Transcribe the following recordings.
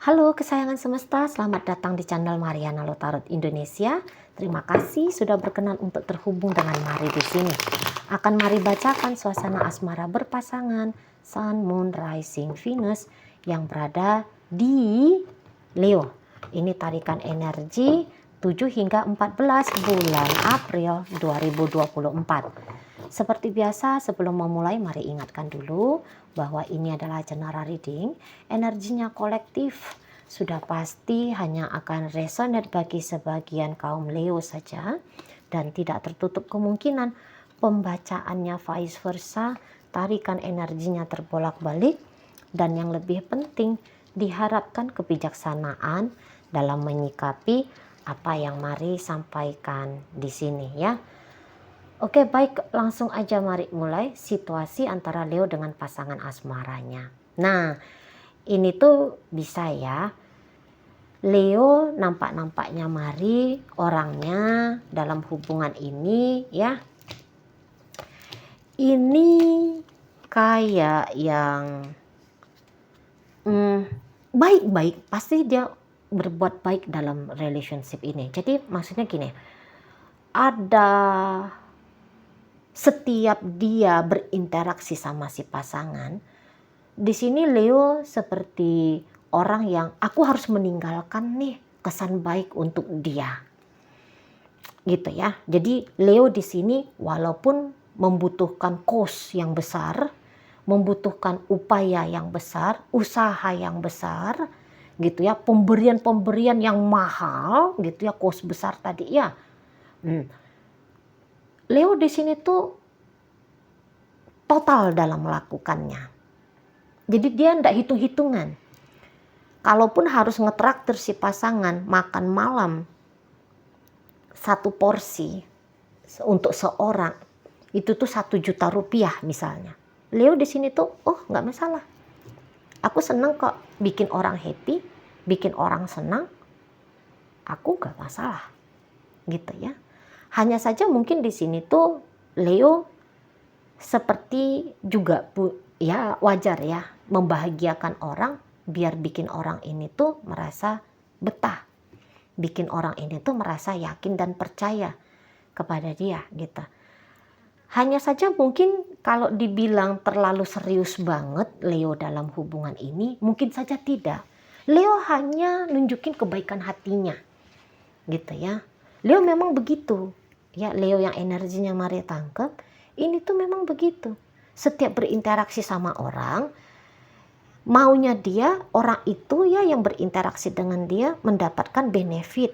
Halo kesayangan semesta, selamat datang di channel Mariana Lotarot Indonesia. Terima kasih sudah berkenan untuk terhubung dengan Mari di sini. Akan Mari bacakan suasana asmara berpasangan Sun, Moon, Rising, Venus yang berada di Leo. Ini tarikan energi 7 hingga 14 bulan April 2024. Seperti biasa, sebelum memulai, mari ingatkan dulu bahwa ini adalah general reading. Energinya kolektif, sudah pasti hanya akan resonate bagi sebagian kaum Leo saja, dan tidak tertutup kemungkinan pembacaannya vice versa, tarikan energinya terbolak-balik, dan yang lebih penting, diharapkan kebijaksanaan dalam menyikapi apa yang mari sampaikan di sini ya. Oke, baik, langsung aja mari mulai situasi antara Leo dengan pasangan asmaranya. Nah, ini tuh bisa ya. Leo nampak-nampaknya mari orangnya dalam hubungan ini ya. Ini kayak yang baik-baik, pasti dia berbuat baik dalam relationship ini. Jadi maksudnya gini, ada setiap dia berinteraksi sama si pasangan, di sini Leo seperti orang yang aku harus meninggalkan nih kesan baik untuk dia. Gitu ya. Jadi Leo di sini walaupun membutuhkan cost yang besar, membutuhkan upaya yang besar, usaha yang besar, gitu ya, pemberian-pemberian yang mahal, gitu ya, cost besar tadi ya. Leo di sini tuh total dalam melakukannya. Jadi dia tidak hitung-hitungan. Kalaupun harus ngetraktir si pasangan makan malam 1 porsi untuk seorang, itu tuh 1 juta rupiah misalnya. Leo di sini tuh, nggak masalah. Aku seneng kok bikin orang happy, bikin orang senang. Aku nggak masalah, gitu ya. Hanya saja mungkin di sini tuh Leo seperti juga ya wajar ya membahagiakan orang biar bikin orang ini tuh merasa betah, bikin orang ini tuh merasa yakin dan percaya kepada dia gitu. Hanya saja mungkin kalau dibilang terlalu serius banget Leo dalam hubungan ini, mungkin saja tidak. Leo hanya nunjukin kebaikan hatinya gitu ya. Leo memang begitu ya, Leo yang energinya mari tangkap ini tuh memang begitu. Setiap berinteraksi sama orang, maunya dia, orang itu ya yang berinteraksi dengan dia mendapatkan benefit,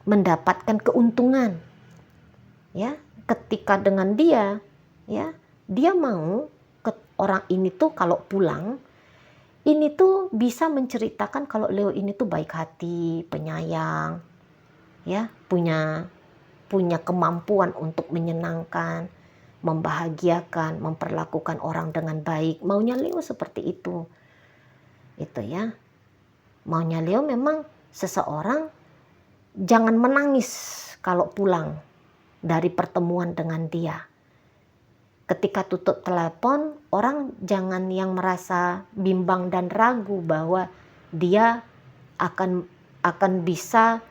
mendapatkan keuntungan. Ya, ketika dengan dia, ya, dia mau orang ini tuh kalau pulang, ini tuh bisa menceritakan kalau Leo ini tuh baik hati, penyayang, ya, punya kemampuan untuk menyenangkan, membahagiakan, memperlakukan orang dengan baik. Maunya Leo seperti itu. Itu ya. Maunya Leo memang seseorang jangan menangis kalau pulang dari pertemuan dengan dia. Ketika tutup telepon, orang jangan yang merasa bimbang dan ragu bahwa dia akan bisa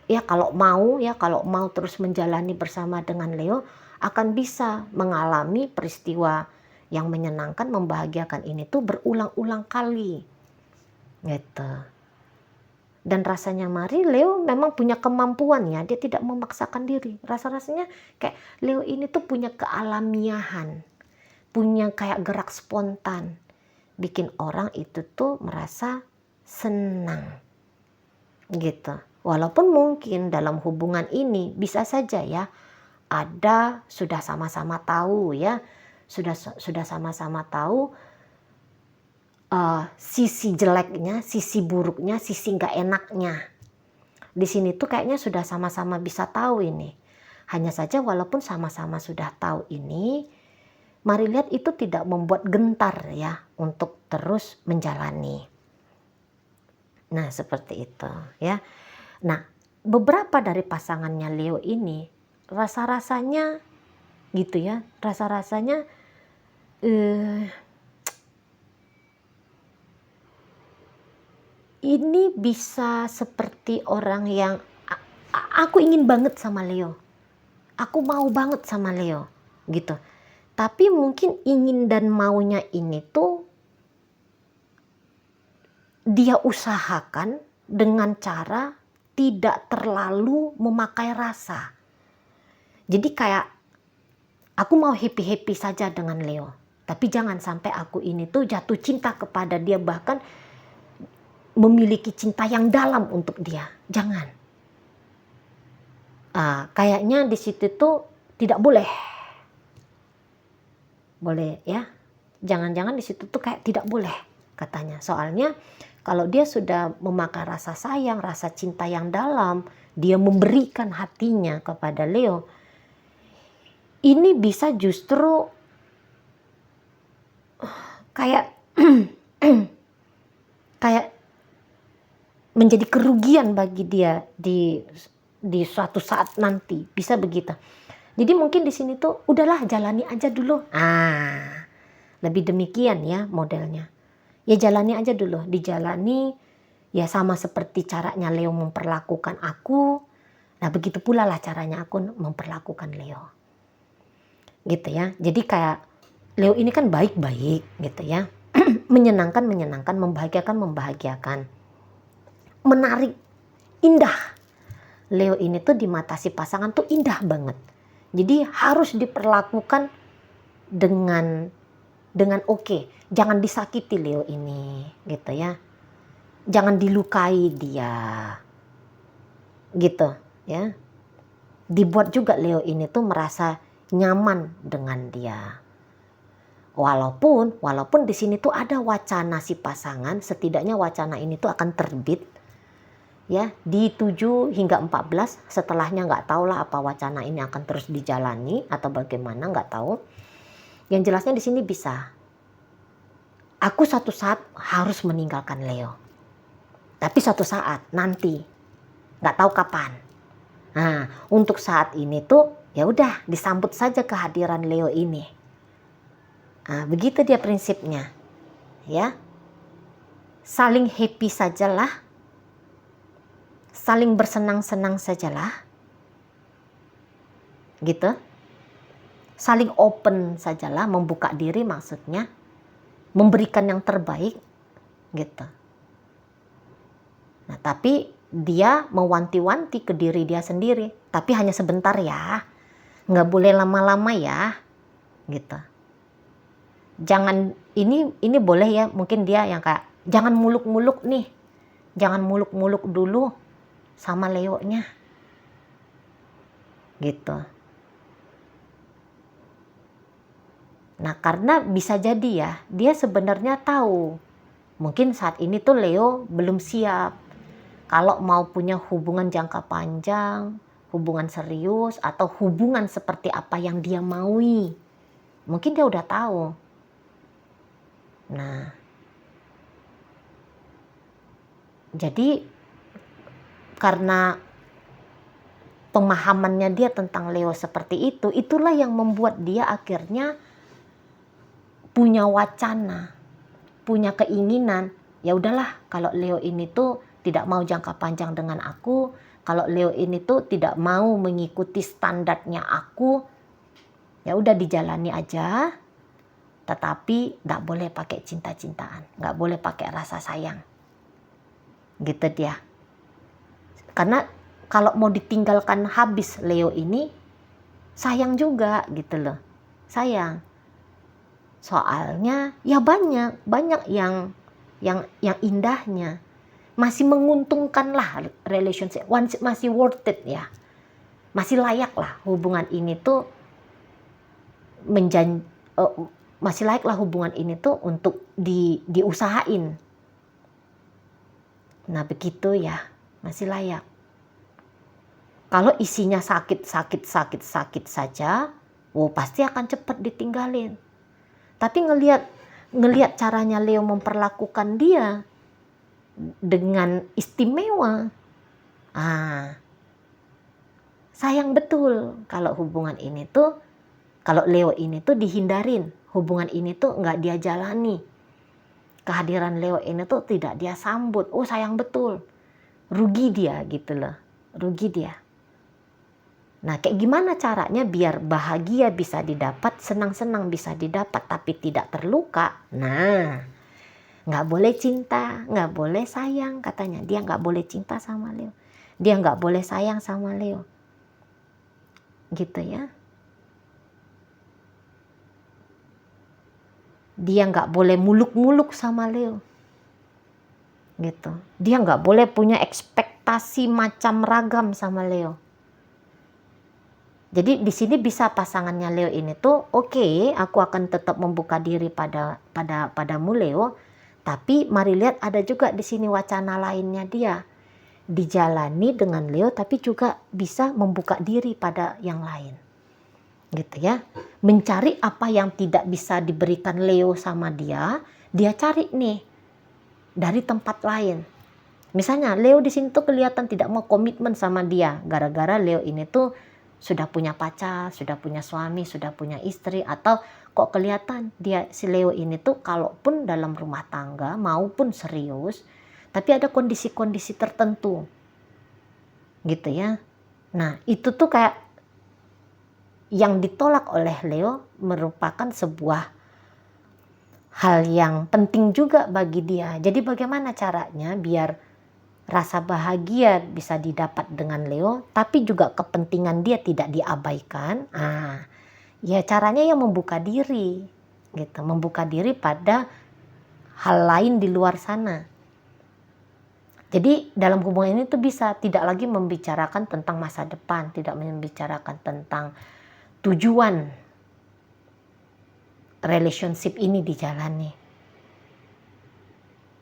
ya kalau mau terus menjalani bersama dengan Leo, akan bisa mengalami peristiwa yang menyenangkan, membahagiakan ini tuh berulang-ulang kali gitu. Dan rasanya mari Leo memang punya kemampuan ya, dia tidak memaksakan diri. Rasa-rasanya kayak Leo ini tuh punya kealamiahan, punya kayak gerak spontan, bikin orang itu tuh merasa senang gitu. Walaupun mungkin dalam hubungan ini bisa saja ya ada sudah sama-sama tahu ya, sudah sama-sama tahu sisi jeleknya, sisi buruknya, sisi nggak enaknya. Di sini tuh kayaknya sudah sama-sama bisa tahu ini. Hanya saja walaupun sama-sama sudah tahu ini, mari lihat itu tidak membuat gentar ya untuk terus menjalani. Nah seperti itu ya. Nah beberapa dari pasangannya Leo ini rasa-rasanya gitu ya, rasa-rasanya ini bisa seperti orang yang aku ingin banget sama Leo, aku mau banget sama Leo gitu. Tapi mungkin ingin dan maunya ini tuh dia usahakan dengan cara tidak terlalu memakai rasa. Jadi kayak aku mau happy-happy saja dengan Leo, tapi jangan sampai aku ini tuh jatuh cinta kepada dia, bahkan memiliki cinta yang dalam untuk dia. Jangan. Kayaknya di situ tuh tidak boleh. Boleh ya. Jangan-jangan di situ tuh kayak tidak boleh katanya. Soalnya kalau dia sudah memakai rasa sayang, rasa cinta yang dalam, dia memberikan hatinya kepada Leo, ini bisa justru kayak kayak menjadi kerugian bagi dia di suatu saat nanti, bisa begitu. Jadi mungkin di sini tuh udahlah jalani aja dulu. Lebih demikian ya modelnya. Ya jalani aja dulu, dijalani ya sama seperti caranya Leo memperlakukan aku. Nah begitu pula lah caranya aku memperlakukan Leo. Gitu ya. Jadi kayak Leo ini kan baik-baik gitu ya. Menyenangkan, membahagiakan. Menarik, indah. Leo ini tuh di mata si pasangan tuh indah banget. Jadi harus diperlakukan dengan oke. Jangan disakiti Leo ini gitu ya. Jangan dilukai dia. Gitu ya. Dibuat juga Leo ini tuh merasa nyaman dengan dia. Walaupun di sini tuh ada wacana si pasangan, setidaknya wacana ini tuh akan terbit ya di 7 hingga 14, setelahnya nggak tahu lah apa wacana ini akan terus dijalani atau bagaimana, nggak tahu. Yang jelasnya di sini bisa, aku suatu saat harus meninggalkan Leo, tapi suatu saat nanti, nggak tahu kapan. Nah untuk saat ini tuh ya udah disambut saja kehadiran Leo ini. Nah, begitu dia prinsipnya ya, saling happy sajalah, saling bersenang-senang sajalah, gitu. Saling open sajalah, membuka diri maksudnya, memberikan yang terbaik, gitu. Nah, tapi dia mewanti-wanti ke diri dia sendiri, tapi hanya sebentar ya, nggak boleh lama-lama ya, gitu. Jangan ini boleh ya, mungkin dia yang kayak jangan muluk-muluk nih, jangan muluk-muluk dulu sama Leo-nya gitu. Nah karena bisa jadi ya dia sebenarnya tahu mungkin saat ini tuh Leo belum siap kalau mau punya hubungan jangka panjang, hubungan serius, atau hubungan seperti apa yang dia maui. Mungkin dia udah tahu. Nah jadi karena pemahamannya dia tentang Leo seperti itu, itulah yang membuat dia akhirnya punya wacana, punya keinginan. Ya udahlah, kalau Leo ini tuh tidak mau jangka panjang dengan aku, kalau Leo ini tuh tidak mau mengikuti standarnya aku, ya udah dijalani aja. Tetapi nggak boleh pakai cinta-cintaan, nggak boleh pakai rasa sayang. Gitu dia. Karena kalau mau ditinggalkan habis Leo ini, sayang juga gitu loh. Sayang. Soalnya ya banyak yang indahnya. Masih menguntungkan lah relationship, masih worth it ya. Masih layak lah hubungan ini tuh masih layak lah hubungan ini tuh untuk diusahain. Nah begitu ya, masih layak. Kalau isinya sakit saja, pasti akan cepat ditinggalin. Tapi ngelihat caranya Leo memperlakukan dia dengan istimewa, sayang betul kalau hubungan ini tuh, kalau Leo ini tuh dihindarin, hubungan ini tuh nggak dia jalani. kehadiran Leo ini tuh tidak dia sambut. Oh sayang betul, rugi dia gitu loh, rugi dia. Nah kayak gimana caranya biar bahagia bisa didapat, senang-senang bisa didapat tapi tidak terluka? Nah nggak boleh cinta, nggak boleh sayang katanya. Dia nggak boleh cinta sama Leo, dia nggak boleh sayang sama Leo, gitu ya. Dia nggak boleh muluk-muluk sama Leo, gitu. Dia nggak boleh punya ekspektasi macam ragam sama Leo. Jadi di sini bisa pasangannya Leo ini tuh, oke, aku akan tetap membuka diri padamu Leo, tapi mari lihat ada juga di sini wacana lainnya dia. Dijalani dengan Leo tapi juga bisa membuka diri pada yang lain. Gitu ya. Mencari apa yang tidak bisa diberikan Leo sama dia cari nih dari tempat lain. Misalnya Leo di sini tuh kelihatan tidak mau komitmen sama dia gara-gara Leo ini tuh sudah punya pacar, sudah punya suami, sudah punya istri, atau kok kelihatan dia si Leo ini tuh kalaupun dalam rumah tangga maupun serius, tapi ada kondisi-kondisi tertentu. Gitu ya. Nah, itu tuh kayak yang ditolak oleh Leo merupakan sebuah hal yang penting juga bagi dia. Jadi bagaimana caranya biar rasa bahagia bisa didapat dengan Leo, tapi juga kepentingan dia tidak diabaikan. Ya caranya yang membuka diri, gitu, membuka diri pada hal lain di luar sana. Jadi dalam hubungan ini tuh bisa tidak lagi membicarakan tentang masa depan, tidak membicarakan tentang tujuan relationship ini dijalani.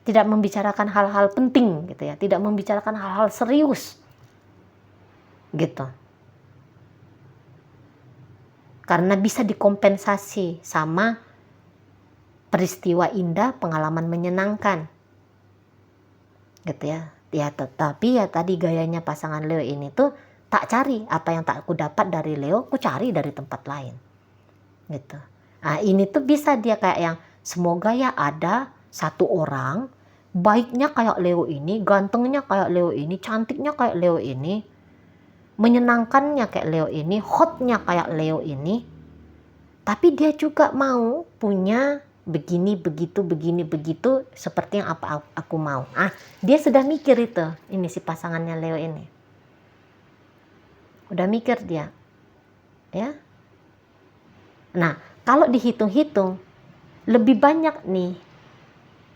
Tidak membicarakan hal-hal penting gitu ya, tidak membicarakan hal-hal serius gitu. Karena bisa dikompensasi sama peristiwa indah, pengalaman menyenangkan. Gitu ya. Ya tetapi ya tadi gayanya pasangan Leo ini tuh tak cari apa yang tak aku dapat dari Leo, aku cari dari tempat lain. Gitu. Nah, ini tuh bisa dia kayak yang semoga ya ada satu orang baiknya kayak Leo ini, gantengnya kayak Leo ini, cantiknya kayak Leo ini, menyenangkannya kayak Leo ini, hotnya kayak Leo ini, tapi dia juga mau punya begini begitu seperti yang apa aku mau. Dia sudah mikir itu, ini si pasangannya Leo ini udah mikir dia ya. Nah kalau dihitung-hitung lebih banyak nih,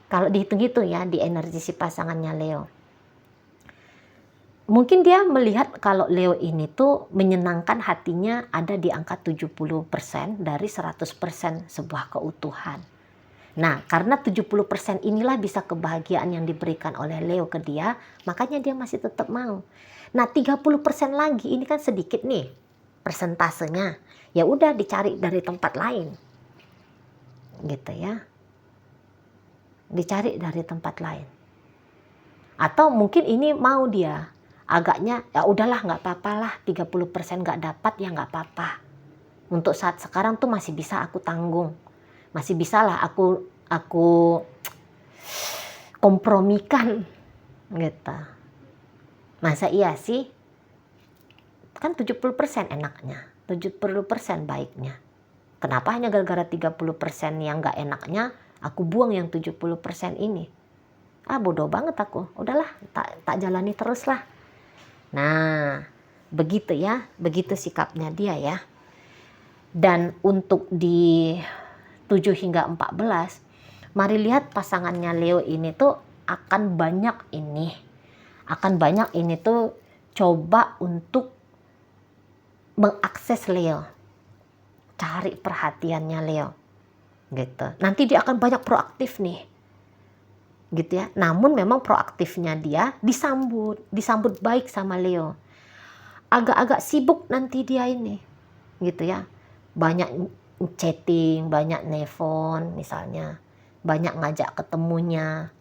kalau dihitung-hitung ya di energi si pasangannya Leo, mungkin dia melihat kalau Leo ini tuh menyenangkan hatinya ada di angka 70% dari 100% sebuah keutuhan. Nah karena 70% inilah bisa kebahagiaan yang diberikan oleh Leo ke dia, makanya dia masih tetap mau. Nah 30% lagi ini kan sedikit nih persentasenya, ya udah dicari dari tempat lain gitu ya, dicari dari tempat lain. Atau mungkin ini mau dia agaknya ya udahlah nggak apa-apa lah, 30% nggak dapat ya nggak apa-apa, untuk saat sekarang tuh masih bisa aku tanggung, masih bisa lah aku kompromikan gitu. Masa iya sih? Kan 70% enaknya, 70% baiknya. Kenapa hanya gara-gara 30% yang gak enaknya, aku buang yang 70% ini? Bodoh banget aku. Udahlah, tak jalani terus lah. Nah, begitu ya, begitu sikapnya dia ya. Dan untuk di 7 hingga 14, mari lihat pasangannya Leo ini tuh akan banyak ini tuh coba untuk mengakses Leo, cari perhatiannya Leo gitu. Nanti dia akan banyak proaktif nih gitu ya. Namun memang proaktifnya dia disambut baik sama Leo. Agak-agak sibuk nanti dia ini gitu ya, banyak chatting, banyak nelfon misalnya, banyak ngajak ketemunya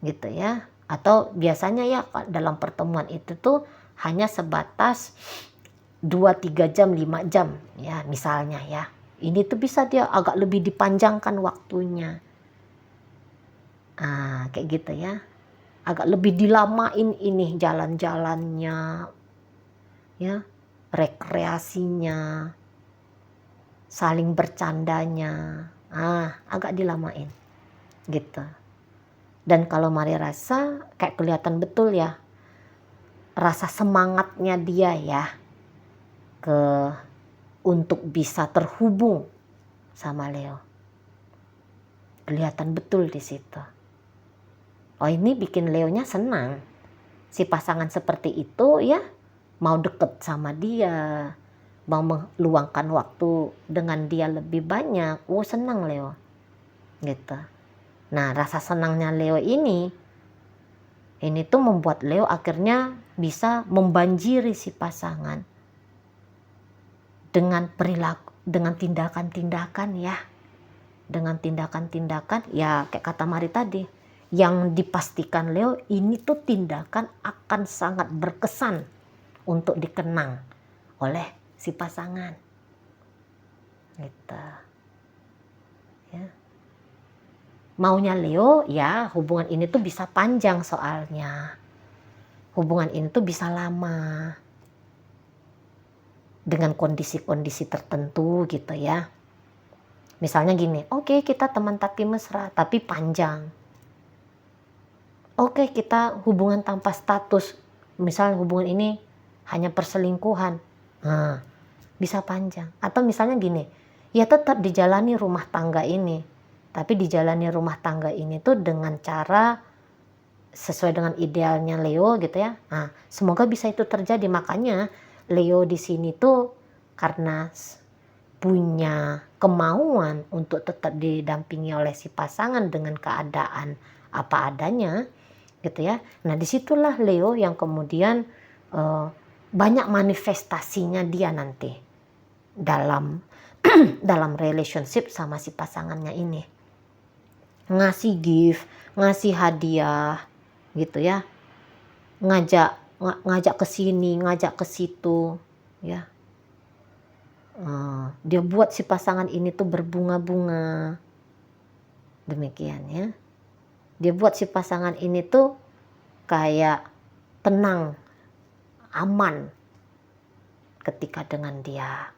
gitu ya. Atau biasanya ya dalam pertemuan itu tuh hanya sebatas 2-3 jam, 5 jam ya misalnya ya. Ini tuh bisa dia agak lebih dipanjangkan waktunya Kayak gitu ya. Agak lebih dilamain ini jalan-jalannya, ya, rekreasinya, saling bercandanya. Agak dilamain gitu. Dan kalau Mari rasa kayak kelihatan betul ya rasa semangatnya dia ya untuk bisa terhubung sama Leo. Kelihatan betul di situ. Oh, ini bikin Leonya senang. Si pasangan seperti itu ya mau deket sama dia, mau meluangkan waktu dengan dia lebih banyak. Senang Leo. Gitu. Nah, rasa senangnya Leo ini tuh membuat Leo akhirnya bisa membanjiri si pasangan dengan perilaku, dengan tindakan-tindakan ya. Dengan tindakan-tindakan ya kayak kata Mari tadi, yang dipastikan Leo ini tuh tindakan akan sangat berkesan untuk dikenang oleh si pasangan. Gitu. Ya. Maunya Leo ya hubungan ini tuh bisa panjang soalnya. Hubungan ini tuh bisa lama. Dengan kondisi-kondisi tertentu gitu ya. Misalnya gini, oke, kita teman tapi mesra, tapi panjang. Oke, kita hubungan tanpa status. Misalnya hubungan ini hanya perselingkuhan. Bisa panjang. Atau misalnya gini, ya tetap dijalani rumah tangga ini. Tapi dijalani rumah tangga ini tuh dengan cara sesuai dengan idealnya Leo gitu ya. Semoga bisa itu terjadi. Makanya Leo di sini tuh karena punya kemauan untuk tetap didampingi oleh si pasangan dengan keadaan apa adanya gitu ya. Nah disitulah Leo yang kemudian banyak manifestasinya dia nanti dalam dalam relationship sama si pasangannya ini. Ngasih gift, ngasih hadiah gitu ya. Ngajak ke sini, ngajak ke situ ya. Dia buat si pasangan ini tuh berbunga-bunga. Demikian ya. Dia buat si pasangan ini tuh kayak tenang, aman ketika dengan dia.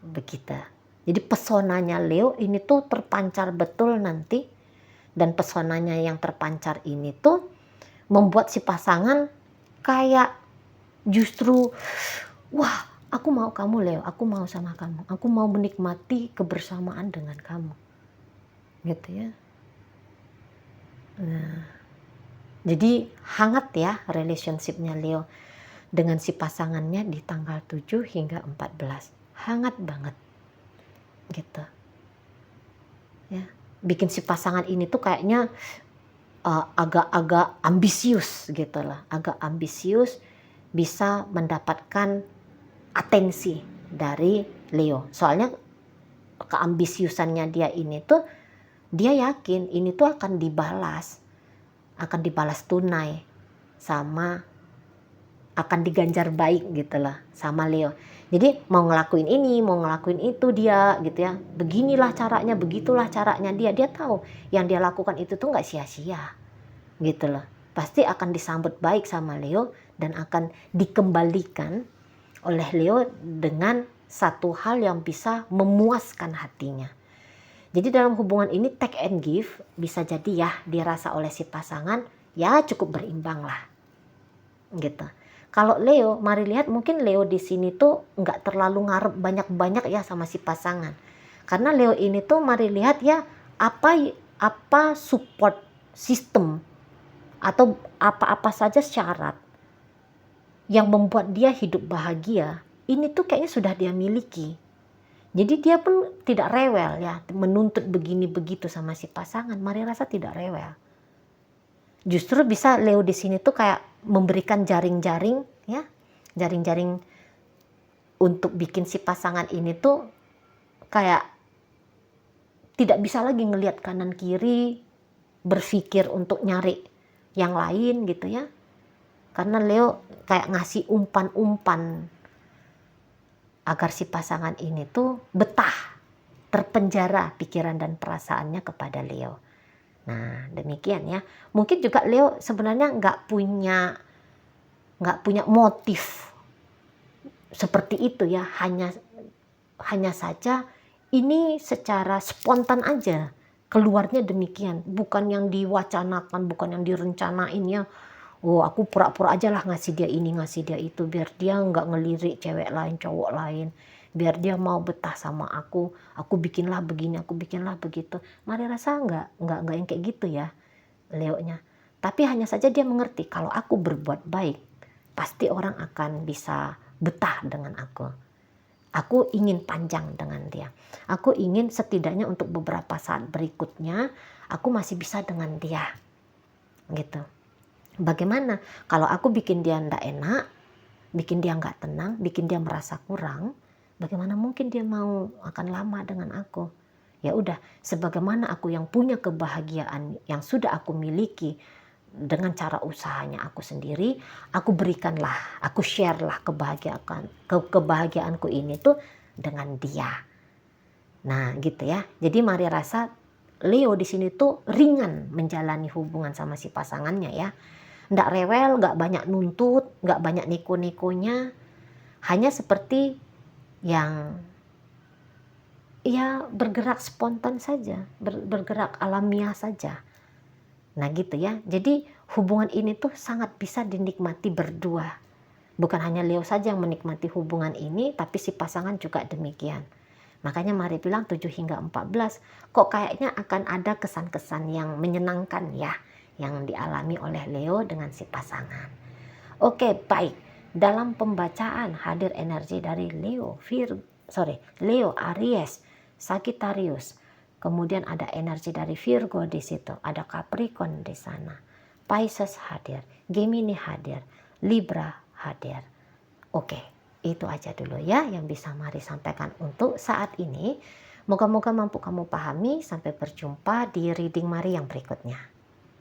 Begitu. Jadi pesonanya Leo ini tuh terpancar betul nanti. Dan pesonanya yang terpancar ini tuh membuat si pasangan kayak justru, wah, aku mau kamu Leo, aku mau sama kamu. Aku mau menikmati kebersamaan dengan kamu. Gitu ya. Nah, jadi hangat ya relationship-nya Leo dengan si pasangannya di tanggal 7 hingga 14. Hangat banget. Gitu. Ya, bikin si pasangan ini tuh kayaknya agak-agak ambisius gitu lah. Agak ambisius bisa mendapatkan atensi dari Leo. Soalnya keambisiusannya dia ini tuh, dia yakin ini tuh akan dibalas tunai sama, akan diganjar baik gitu lah sama Leo. Jadi mau ngelakuin ini, mau ngelakuin itu dia gitu ya. Beginilah caranya, begitulah caranya dia. Dia tahu yang dia lakukan itu tuh nggak sia-sia gitu loh. Pasti akan disambut baik sama Leo dan akan dikembalikan oleh Leo dengan satu hal yang bisa memuaskan hatinya. Jadi dalam hubungan ini take and give bisa jadi ya dirasa oleh si pasangan ya cukup berimbang lah. Gitu. Kalau Leo, Mari lihat mungkin Leo di sini tuh nggak terlalu ngarep banyak-banyak ya sama si pasangan. Karena Leo ini tuh Mari lihat ya apa support system atau apa-apa saja syarat yang membuat dia hidup bahagia, ini tuh kayaknya sudah dia miliki. Jadi dia pun tidak rewel ya, menuntut begini begitu sama si pasangan. Mari rasa tidak rewel. Justru bisa Leo di sini tuh kayak memberikan jaring-jaring ya, jaring-jaring untuk bikin si pasangan ini tuh kayak tidak bisa lagi ngelihat kanan kiri, berpikir untuk nyari yang lain gitu ya. Karena Leo kayak ngasih umpan-umpan agar si pasangan ini tuh betah, terpenjara pikiran dan perasaannya kepada Leo. Nah, demikian ya. Mungkin juga Leo sebenarnya nggak punya motif seperti itu ya. Hanya saja ini secara spontan aja keluarnya demikian. Bukan yang diwacanakan, bukan yang direncanain ya. Oh, aku pura-pura aja lah ngasih dia ini, ngasih dia itu, biar dia nggak ngelirik cewek lain, cowok lain. Biar dia mau betah sama aku bikinlah begini, aku bikinlah begitu. Mari rasa nggak yang kayak gitu ya, Leonya. Tapi hanya saja dia mengerti kalau aku berbuat baik, pasti orang akan bisa betah dengan aku. Aku ingin panjang dengan dia. Aku ingin setidaknya untuk beberapa saat berikutnya, aku masih bisa dengan dia. Gitu. Bagaimana kalau aku bikin dia ndak enak, bikin dia nggak tenang, bikin dia merasa kurang, bagaimana mungkin dia mau akan lama dengan aku? Ya udah, sebagaimana aku yang punya kebahagiaan yang sudah aku miliki dengan cara usahanya aku sendiri, aku berikanlah, aku share lah kebahagiaanku ini tuh dengan dia. Nah, gitu ya. Jadi mari rasa Leo di sini tuh ringan menjalani hubungan sama si pasangannya ya. Nggak rewel, nggak banyak nuntut, nggak banyak neko-nekonya. Hanya seperti yang ya bergerak spontan saja, bergerak alamiah saja. Nah gitu ya. Jadi hubungan ini tuh sangat bisa dinikmati berdua. Bukan hanya Leo saja yang menikmati hubungan ini, tapi si pasangan juga demikian. Makanya mari bilang 7 hingga 14, kok kayaknya akan ada kesan-kesan yang menyenangkan ya, yang dialami oleh Leo dengan si pasangan. Oke, baik. Dalam pembacaan hadir energi dari Leo Aries, Sagittarius. Kemudian ada energi dari Virgo di situ, ada Capricorn di sana. Pisces hadir, Gemini hadir, Libra hadir. Oke, itu aja dulu ya yang bisa Mari sampaikan untuk saat ini. Moga-moga mampu kamu pahami. Sampai berjumpa di reading Mari yang berikutnya.